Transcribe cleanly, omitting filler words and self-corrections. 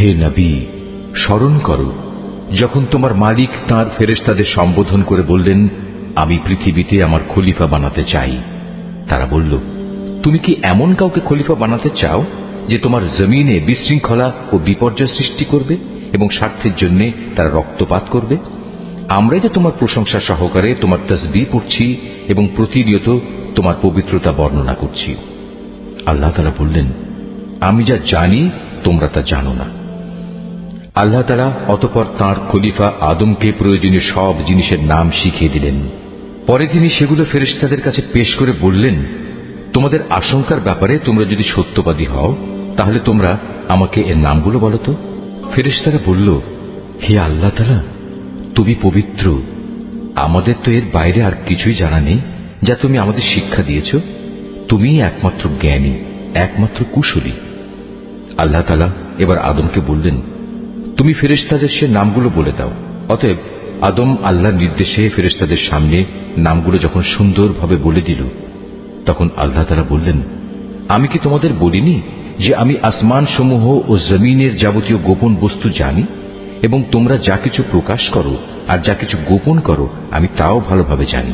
হে নবী, স্মরণ করো যখন তোমার মালিক তাঁর ফেরেশতাদের সম্বোধন করে বললেন, আমি পৃথিবীতে আমার খলিফা বানাতে চাই। তারা বলল, তুমি কি এমন কাউকে খলিফা বানাতে চাও যে তোমার জমিনে বিশৃঙ্খলা ও বিপর্যয় সৃষ্টি করবে এবং স্বার্থের জন্য তারা রক্তপাত করবে? আমরাই তো তোমার প্রশংসা সহকারে তোমার তাসবিহ পড়ছি এবং প্রতিনিয়ত তোমার পবিত্রতা বর্ণনা করছি। আল্লাহ তাআলা বললেন, আমি যা জানি তোমরা তা জানো না। আল্লাহ তাআলা অতঃপর তাঁর খলিফা আদমকে প্রয়োজনীয় সব জিনিসের নাম শিখিয়ে দিলেন। পরে তিনি সেগুলো ফেরেশতাদের কাছে পেশ করে বললেন, তোমাদের আশঙ্কার ব্যাপারে তোমরা যদি সত্যবাদী হও তাহলে তোমরা আমাকে এর নামগুলো বলো তো। ফেরেশতারা বলল, হে আল্লাহ তাআলা, তুমি পবিত্র, আমাদের তো এর বাইরে আর কিছুই জানা নেই যা তুমি আমাদের শিক্ষা দিয়েছ। তুমিই একমাত্র জ্ঞানী, একমাত্র কুশলী। আল্লাহ তাআলা এবার আদমকে বললেন, তুমি ফেরেশতাদের সে নামগুলো বলে দাও। অতএব আদম আল্লাহর নির্দেশে ফেরেশতাদের সামনে নামগুলো যখন সুন্দরভাবে বলে দিল, তখন আল্লাহ তাআলা বললেন, আমি কি তোমাদের বলিনি যে আমি আসমান সমূহ ও জমিনের যাবতীয় গোপন বস্তু জানি, এবং তোমরা যা কিছু প্রকাশ করো আর যা কিছু গোপন করো আমি তাও ভালোভাবে জানি।